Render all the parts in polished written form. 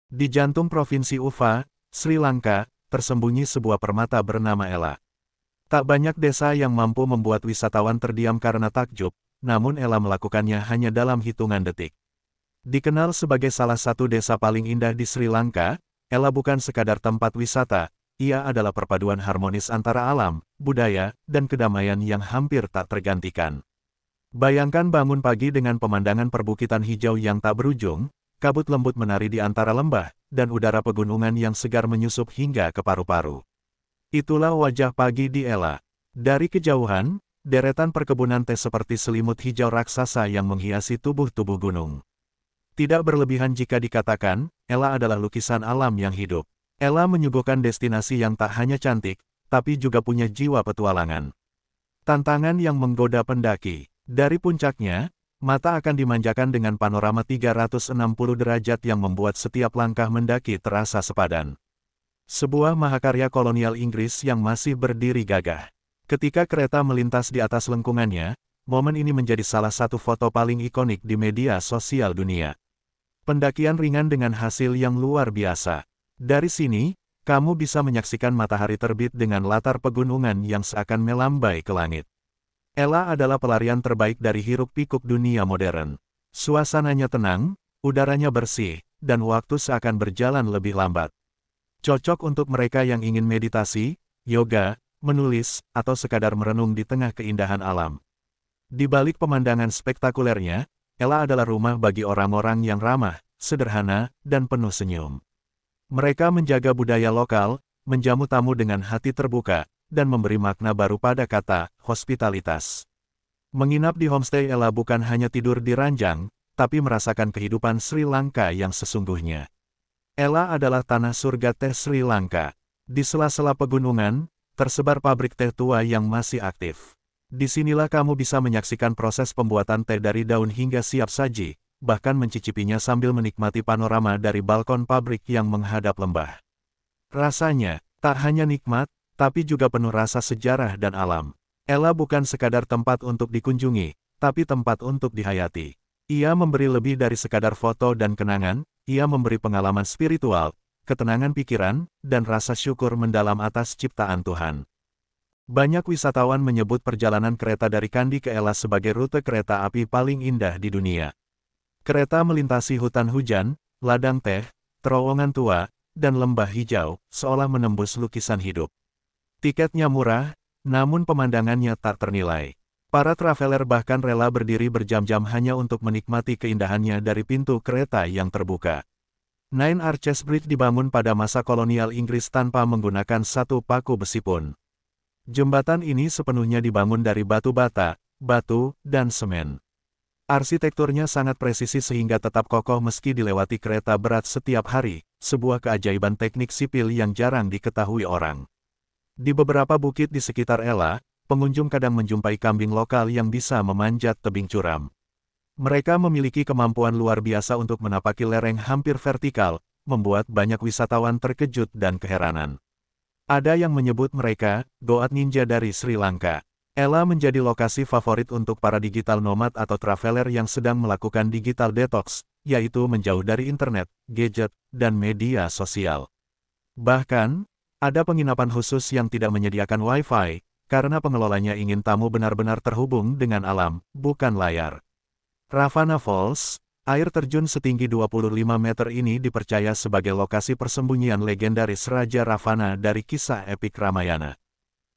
Di jantung Provinsi Uva, Sri Lanka, tersembunyi sebuah permata bernama Ella. Tak banyak desa yang mampu membuat wisatawan terdiam karena takjub, namun Ella melakukannya hanya dalam hitungan detik. Dikenal sebagai salah satu desa paling indah di Sri Lanka, Ella bukan sekadar tempat wisata, ia adalah perpaduan harmonis antara alam, budaya, dan kedamaian yang hampir tak tergantikan. Bayangkan bangun pagi dengan pemandangan perbukitan hijau yang tak berujung, kabut lembut menari di antara lembah, dan udara pegunungan yang segar menyusup hingga ke paru-paru. Itulah wajah pagi di Ella. Dari kejauhan, deretan perkebunan teh seperti selimut hijau raksasa yang menghiasi tubuh-tubuh gunung. Tidak berlebihan jika dikatakan, Ella adalah lukisan alam yang hidup. Ella menyuguhkan destinasi yang tak hanya cantik, tapi juga punya jiwa petualangan. Tantangan yang menggoda pendaki. Dari puncaknya, mata akan dimanjakan dengan panorama 360 derajat yang membuat setiap langkah mendaki terasa sepadan. Sebuah mahakarya kolonial Inggris yang masih berdiri gagah. Ketika kereta melintas di atas lengkungannya, momen ini menjadi salah satu foto paling ikonik di media sosial dunia. Pendakian ringan dengan hasil yang luar biasa. Dari sini, kamu bisa menyaksikan matahari terbit dengan latar pegunungan yang seakan melambai ke langit. Ella adalah pelarian terbaik dari hiruk-pikuk dunia modern. Suasananya tenang, udaranya bersih, dan waktu seakan berjalan lebih lambat. Cocok untuk mereka yang ingin meditasi, yoga, menulis, atau sekadar merenung di tengah keindahan alam. Di balik pemandangan spektakulernya, Ella adalah rumah bagi orang-orang yang ramah, sederhana, dan penuh senyum. Mereka menjaga budaya lokal, menjamu tamu dengan hati terbuka, dan memberi makna baru pada kata hospitalitas. Menginap di homestay Ella bukan hanya tidur di ranjang, tapi merasakan kehidupan Sri Lanka yang sesungguhnya. Ella adalah tanah surga teh Sri Lanka. Di sela-sela pegunungan, tersebar pabrik teh tua yang masih aktif. Disinilah kamu bisa menyaksikan proses pembuatan teh dari daun hingga siap saji, bahkan mencicipinya sambil menikmati panorama dari balkon pabrik yang menghadap lembah. Rasanya, tak hanya nikmat, tapi juga penuh rasa sejarah dan alam. Ella bukan sekadar tempat untuk dikunjungi, tapi tempat untuk dihayati. Ia memberi lebih dari sekadar foto dan kenangan, ia memberi pengalaman spiritual, ketenangan pikiran, dan rasa syukur mendalam atas ciptaan Tuhan. Banyak wisatawan menyebut perjalanan kereta dari Kandy ke Ella sebagai rute kereta api paling indah di dunia. Kereta melintasi hutan hujan, ladang teh, terowongan tua, dan lembah hijau, seolah menembus lukisan hidup. Tiketnya murah, namun pemandangannya tak ternilai. Para traveler bahkan rela berdiri berjam-jam hanya untuk menikmati keindahannya dari pintu kereta yang terbuka. Nine Arches Bridge dibangun pada masa kolonial Inggris tanpa menggunakan satu paku besi pun. Jembatan ini sepenuhnya dibangun dari batu bata, batu, dan semen. Arsitekturnya sangat presisi sehingga tetap kokoh meski dilewati kereta berat setiap hari, sebuah keajaiban teknik sipil yang jarang diketahui orang. Di beberapa bukit di sekitar Ella, pengunjung kadang menjumpai kambing lokal yang bisa memanjat tebing curam. Mereka memiliki kemampuan luar biasa untuk menapaki lereng hampir vertikal, membuat banyak wisatawan terkejut dan keheranan. Ada yang menyebut mereka, Goat Ninja dari Sri Lanka. Ella menjadi lokasi favorit untuk para digital nomad atau traveler yang sedang melakukan digital detox, yaitu menjauh dari internet, gadget, dan media sosial. Bahkan, ada penginapan khusus yang tidak menyediakan Wi-Fi, karena pengelolanya ingin tamu benar-benar terhubung dengan alam, bukan layar. Ravana Falls, air terjun setinggi 25 meter ini dipercaya sebagai lokasi persembunyian legendaris Raja Ravana dari kisah epik Ramayana.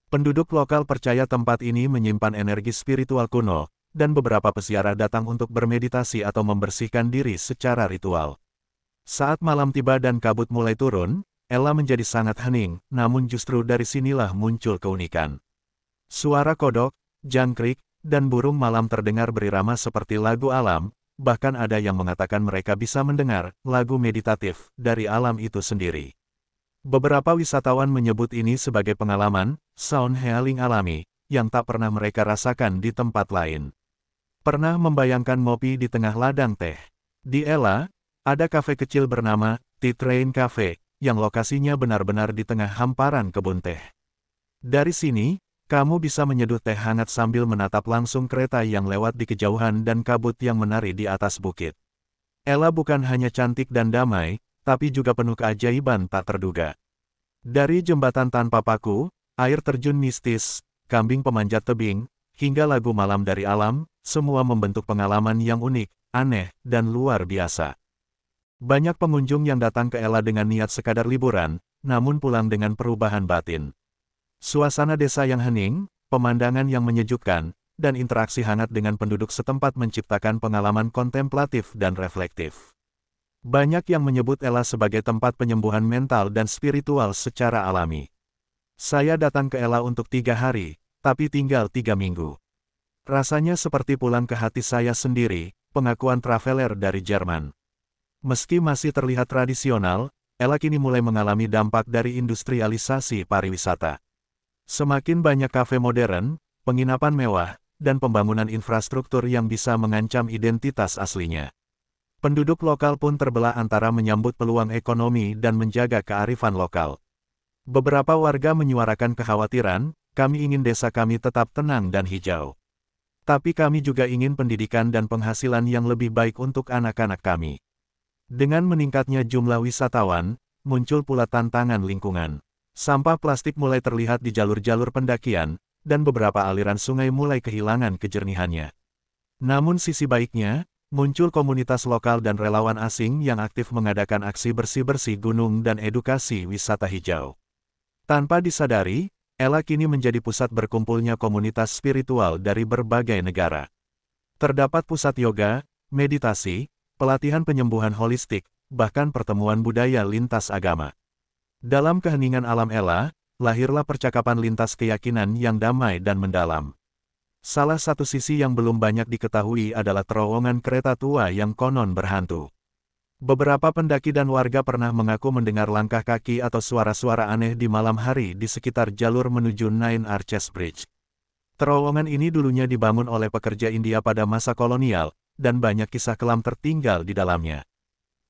Penduduk lokal percaya tempat ini menyimpan energi spiritual kuno, dan beberapa peziarah datang untuk bermeditasi atau membersihkan diri secara ritual. Saat malam tiba dan kabut mulai turun, Ella menjadi sangat hening, namun justru dari sinilah muncul keunikan. Suara kodok, jangkrik, dan burung malam terdengar berirama seperti lagu alam, bahkan ada yang mengatakan mereka bisa mendengar lagu meditatif dari alam itu sendiri. Beberapa wisatawan menyebut ini sebagai pengalaman sound healing alami, yang tak pernah mereka rasakan di tempat lain. Pernah membayangkan ngopi di tengah ladang teh? Di Ella, ada kafe kecil bernama Tea Train Cafe, yang lokasinya benar-benar di tengah hamparan kebun teh. Dari sini, kamu bisa menyeduh teh hangat sambil menatap langsung kereta yang lewat di kejauhan dan kabut yang menari di atas bukit. Ella bukan hanya cantik dan damai, tapi juga penuh keajaiban tak terduga. Dari jembatan tanpa paku, air terjun mistis, kambing pemanjat tebing, hingga lagu malam dari alam, semua membentuk pengalaman yang unik, aneh, dan luar biasa. Banyak pengunjung yang datang ke Ella dengan niat sekadar liburan, namun pulang dengan perubahan batin. Suasana desa yang hening, pemandangan yang menyejukkan, dan interaksi hangat dengan penduduk setempat menciptakan pengalaman kontemplatif dan reflektif. Banyak yang menyebut Ella sebagai tempat penyembuhan mental dan spiritual secara alami. Saya datang ke Ella untuk 3 hari, tapi tinggal 3 minggu. Rasanya seperti pulang ke hati saya sendiri, pengakuan traveler dari Jerman. Meski masih terlihat tradisional, Ella kini mulai mengalami dampak dari industrialisasi pariwisata. Semakin banyak kafe modern, penginapan mewah, dan pembangunan infrastruktur yang bisa mengancam identitas aslinya. Penduduk lokal pun terbelah antara menyambut peluang ekonomi dan menjaga kearifan lokal. Beberapa warga menyuarakan kekhawatiran, kami ingin desa kami tetap tenang dan hijau. Tapi kami juga ingin pendidikan dan penghasilan yang lebih baik untuk anak-anak kami. Dengan meningkatnya jumlah wisatawan, muncul pula tantangan lingkungan. Sampah plastik mulai terlihat di jalur-jalur pendakian, dan beberapa aliran sungai mulai kehilangan kejernihannya. Namun sisi baiknya, muncul komunitas lokal dan relawan asing yang aktif mengadakan aksi bersih-bersih gunung dan edukasi wisata hijau. Tanpa disadari, Ella kini menjadi pusat berkumpulnya komunitas spiritual dari berbagai negara. Terdapat pusat yoga, meditasi, pelatihan penyembuhan holistik, bahkan pertemuan budaya lintas agama. Dalam keheningan alam Ella, lahirlah percakapan lintas keyakinan yang damai dan mendalam. Salah satu sisi yang belum banyak diketahui adalah terowongan kereta tua yang konon berhantu. Beberapa pendaki dan warga pernah mengaku mendengar langkah kaki atau suara-suara aneh di malam hari di sekitar jalur menuju Nine Arches Bridge. Terowongan ini dulunya dibangun oleh pekerja India pada masa kolonial, dan banyak kisah kelam tertinggal di dalamnya.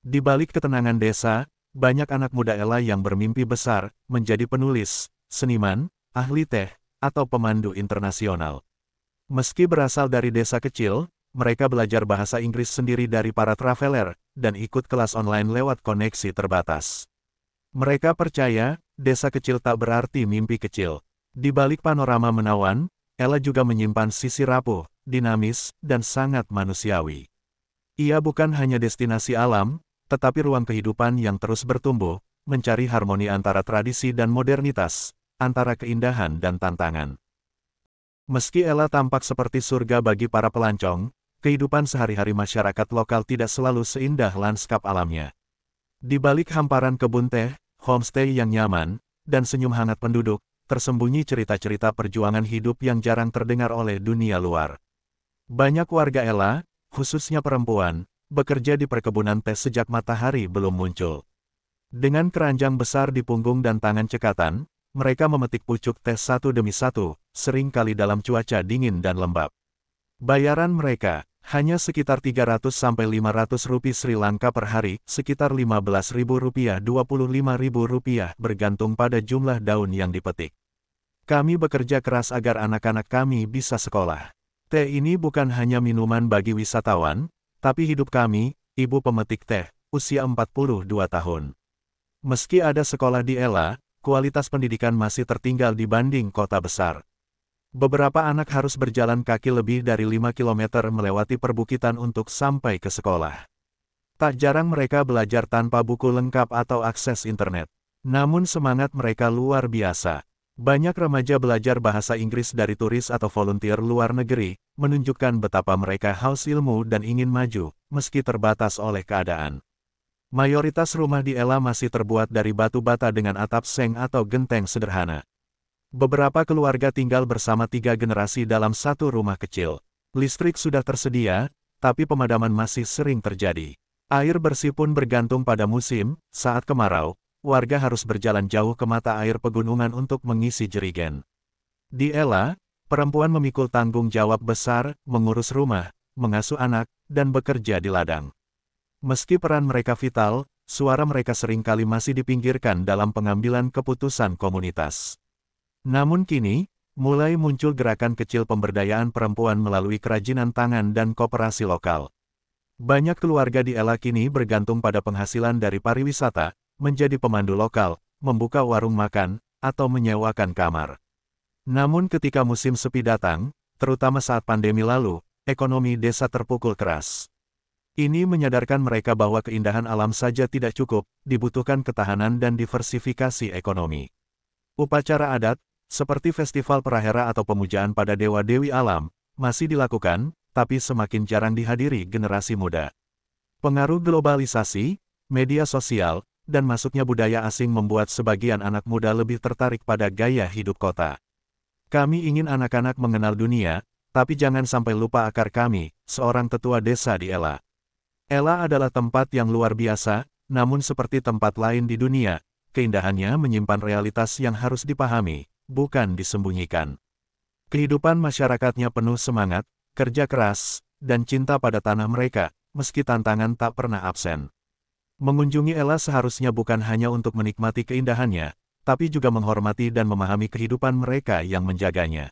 Di balik ketenangan desa, banyak anak muda Ella yang bermimpi besar, menjadi penulis, seniman, ahli teh, atau pemandu internasional. Meski berasal dari desa kecil, mereka belajar bahasa Inggris sendiri dari para traveler, dan ikut kelas online lewat koneksi terbatas. Mereka percaya, desa kecil tak berarti mimpi kecil. Di balik panorama menawan, Ella juga menyimpan sisi rapuh, dinamis, dan sangat manusiawi. Ia bukan hanya destinasi alam, tetapi ruang kehidupan yang terus bertumbuh, mencari harmoni antara tradisi dan modernitas, antara keindahan dan tantangan. Meski Ella tampak seperti surga bagi para pelancong, kehidupan sehari-hari masyarakat lokal tidak selalu seindah lanskap alamnya. Di balik hamparan kebun teh, homestay yang nyaman, dan senyum hangat penduduk, tersembunyi cerita-cerita perjuangan hidup yang jarang terdengar oleh dunia luar. Banyak warga Ella, khususnya perempuan, bekerja di perkebunan teh sejak matahari belum muncul. Dengan keranjang besar di punggung dan tangan cekatan, mereka memetik pucuk teh satu demi satu, sering kali dalam cuaca dingin dan lembab. Bayaran mereka, hanya sekitar 300–500 rupiah Sri Lanka per hari, sekitar Rp15.000–Rp25.000 bergantung pada jumlah daun yang dipetik. Kami bekerja keras agar anak-anak kami bisa sekolah. Teh ini bukan hanya minuman bagi wisatawan, tapi hidup kami, ibu pemetik teh, usia 42 tahun. Meski ada sekolah di Ella, kualitas pendidikan masih tertinggal dibanding kota besar. Beberapa anak harus berjalan kaki lebih dari 5 km melewati perbukitan untuk sampai ke sekolah. Tak jarang mereka belajar tanpa buku lengkap atau akses internet. Namun semangat mereka luar biasa. Banyak remaja belajar bahasa Inggris dari turis atau volunteer luar negeri, menunjukkan betapa mereka haus ilmu dan ingin maju, meski terbatas oleh keadaan. Mayoritas rumah di Ella masih terbuat dari batu bata dengan atap seng atau genteng sederhana. Beberapa keluarga tinggal bersama 3 generasi dalam satu rumah kecil. Listrik sudah tersedia, tapi pemadaman masih sering terjadi. Air bersih pun bergantung pada musim, saat kemarau, warga harus berjalan jauh ke mata air pegunungan untuk mengisi jerigen. Di Ella, perempuan memikul tanggung jawab besar, mengurus rumah, mengasuh anak, dan bekerja di ladang. Meski peran mereka vital, suara mereka seringkali masih dipinggirkan dalam pengambilan keputusan komunitas. Namun kini, mulai muncul gerakan kecil pemberdayaan perempuan melalui kerajinan tangan dan koperasi lokal. Banyak keluarga di Ella kini bergantung pada penghasilan dari pariwisata, menjadi pemandu lokal, membuka warung makan, atau menyewakan kamar. Namun ketika musim sepi datang, terutama saat pandemi lalu, ekonomi desa terpukul keras. Ini menyadarkan mereka bahwa keindahan alam saja tidak cukup, dibutuhkan ketahanan dan diversifikasi ekonomi. Upacara adat, seperti festival perahera atau pemujaan pada dewa-dewi alam, masih dilakukan, tapi semakin jarang dihadiri generasi muda. Pengaruh globalisasi, media sosial, dan masuknya budaya asing membuat sebagian anak muda lebih tertarik pada gaya hidup kota. Kami ingin anak-anak mengenal dunia, tapi jangan sampai lupa akar kami, seorang tetua desa di Ella. Ella adalah tempat yang luar biasa, namun seperti tempat lain di dunia, keindahannya menyimpan realitas yang harus dipahami, bukan disembunyikan. Kehidupan masyarakatnya penuh semangat, kerja keras, dan cinta pada tanah mereka, meski tantangan tak pernah absen. Mengunjungi Ella seharusnya bukan hanya untuk menikmati keindahannya, tapi juga menghormati dan memahami kehidupan mereka yang menjaganya.